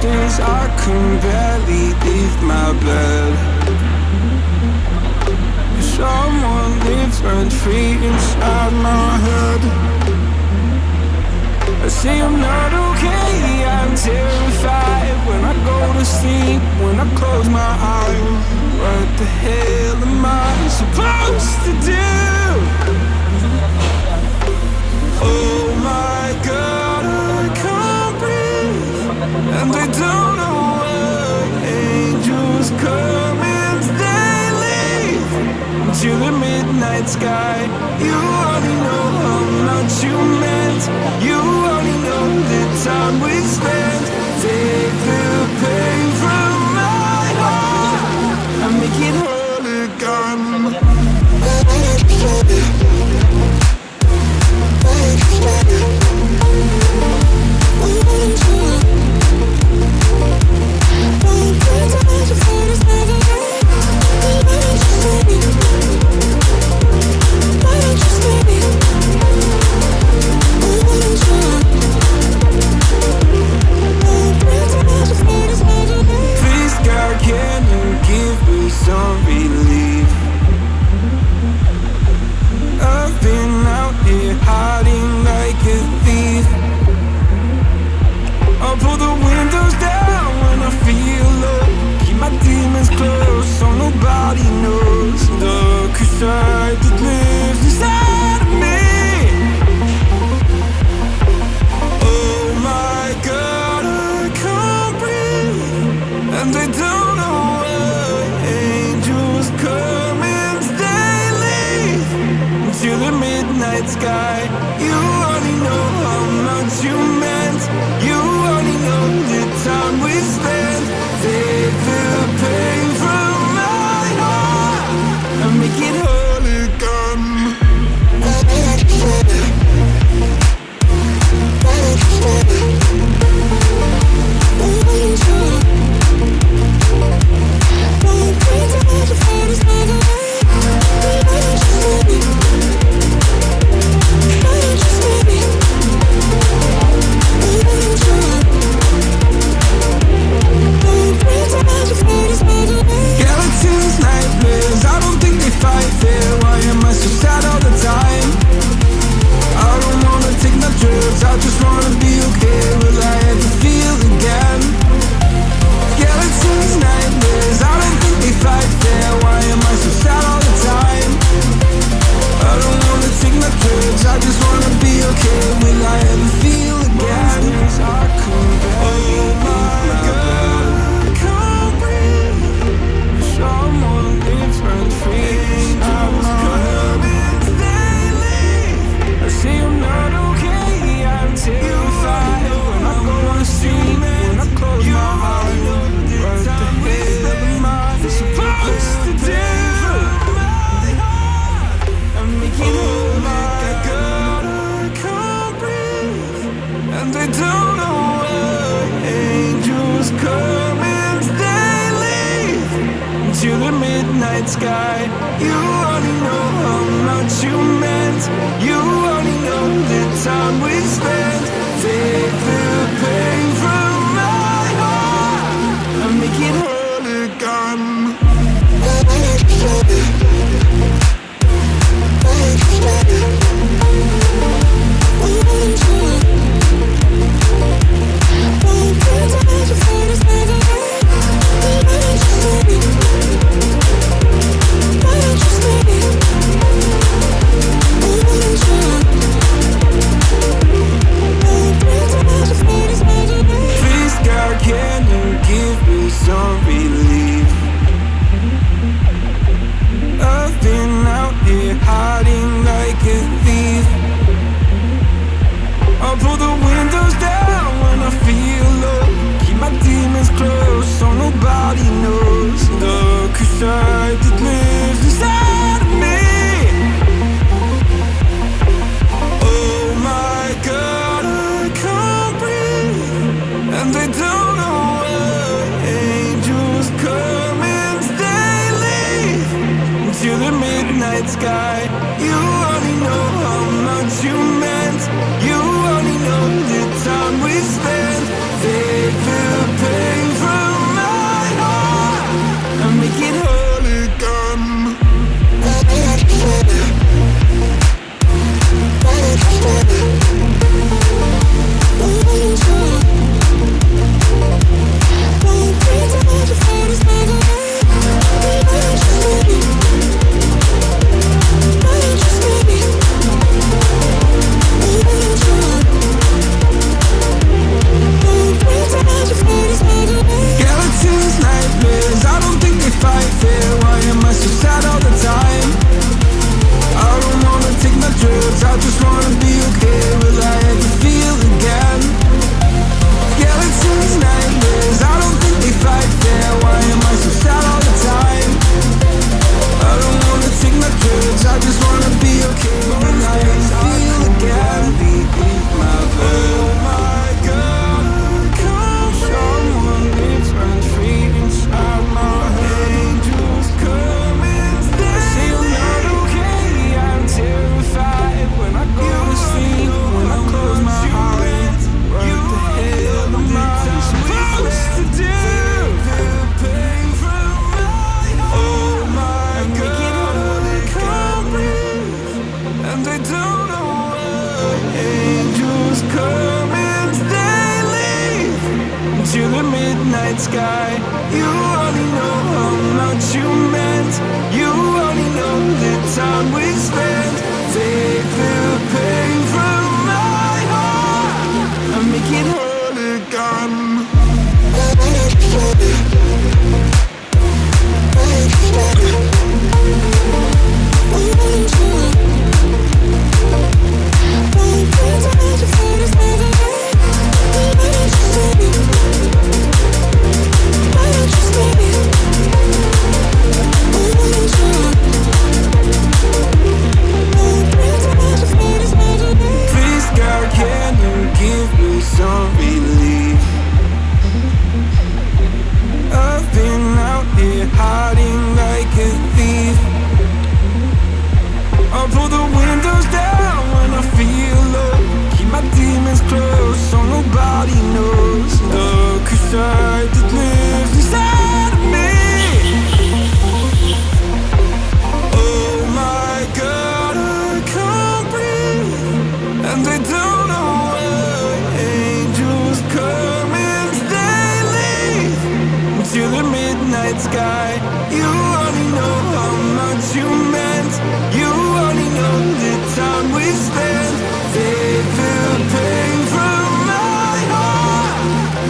days I can barely leave my bed. Someone lives rent free inside my head. I say I'm not okay, I'm terrified. When I go to sleep, when I close my eyes, what the hell am I supposed to do? Oh my God, I can't breathe, and I don't know why. Angels come and they leave to the midnight sky. You only know how much you meant. You only know the time we spent. Take the pain from my heart and make it whole again. Please God, can you give me some relief? I've been out here hiding like a thief. I'll pull the windows down when I feel low. Keep my demons close so nobody knows the crusade that lives inside of me. Oh my God, I can't breathe, and I don't know why. Angels come and they leave to the midnight sky. You only know how much you meant. You only know the time we spent. Take the pain from my heart and make it whole again. Galaxies, nightmares, I don't think they fight fair. Why am I so sad all the time? I don't wanna take my drugs, I just wanna be okay. Will I ever feel again? Galaxies, nightmares, I don't think they fight fair. Why am I so sad all the time? I don't wanna take my drugs, I just wanna be okay. Will I ever feel again? Oh my God, I can't breathe. Someone lives rent free. I'm coming, they leave. I say I'm not okay, I'm terrified. When I go to sleep, when I close my eyes, what the hell am I supposed to do? I'm making oh my God, I can't breathe, and I don't know why. Angels come and they leave to the midnight sky. You only know how much you meant. You only know the time we spent. Take the pain from my heart and make it whole again. Please God, can you give me some relief? I've been out here hiding like a thief. I'll pull the windows down when I feel low. Keep my demons close so nobody knows the crusade that lives inside of me. Oh my God, I can't breathe, and I don't know why. Angels come and they leave to the midnight sky. You only know how much you meant. You only know the time we spent. Take the pain the midnight sky. You only know how much you meant. You only know the time we spent. Take the pain from my heart and make it whole again. Please God, can you give me some relief? I've been out here hiding like a thief. I'll pull the windows down when I feel low. Keep my demons close so nobody knows. Look aside that lives inside of me. Oh my God, I can't breathe, and they don't know why. Angels come and they leave to the midnight sky. You only know how much you meant. You only know the time we spent. Take the pain from my heart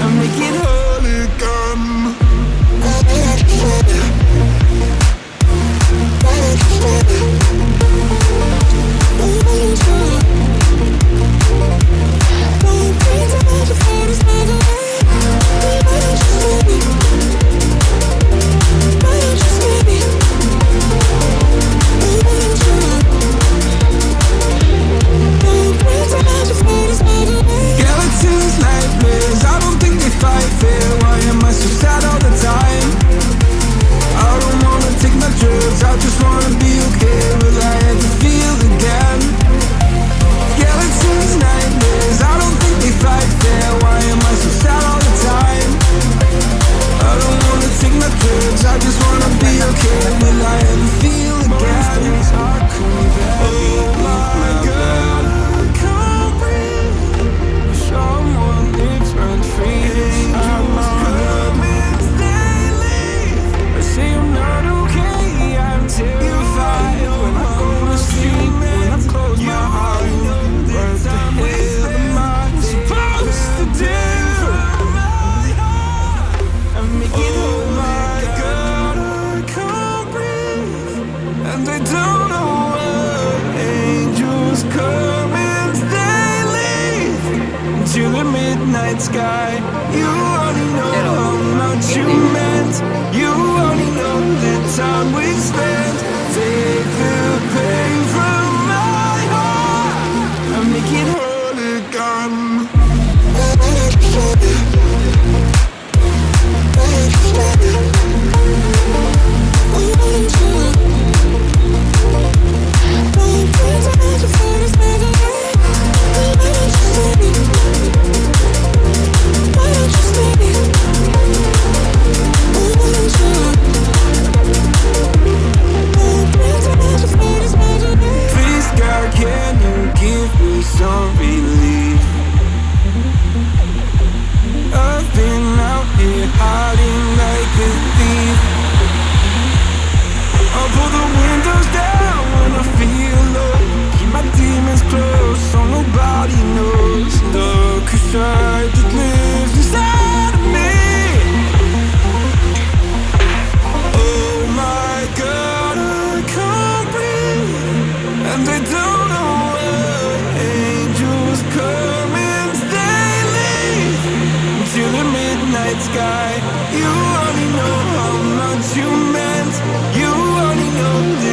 and make it whole again. Galaxies lifeless, I don't think they fight fair. Why am I so sad all the time? I don't wanna take my drugs, I just wanna be okay. Will I ever feel again? Galaxies nightmares, I don't think they fight fair. Why am I so sad all the time? I don't wanna take my drugs, I just wanna be okay. Will I ever feel again? Oh my God, I can't breathe. Someone lives rent free inside my head. They leave. I say I'm not okay, I'm terrified. When I go to sleep, when I close my eyes, what the hell am I supposed to do? I'm making oh my God, I can't breathe, and they don't know why. Angels come and they leave to the midnight sky. You only know how much you meant. You only know the time we spent. Take the pain from my heart and make it whole again. Please God, can you give me some relief? I've been out here hiding like a thief. I'll pull the windows down when I feel low. Keep my demons close so nobody knows. Look aside that lives inside of me. Oh my God, I can't breathe, and they don't know why. Angels come and they leave to the midnight sky. You only know how much you meant. You only know the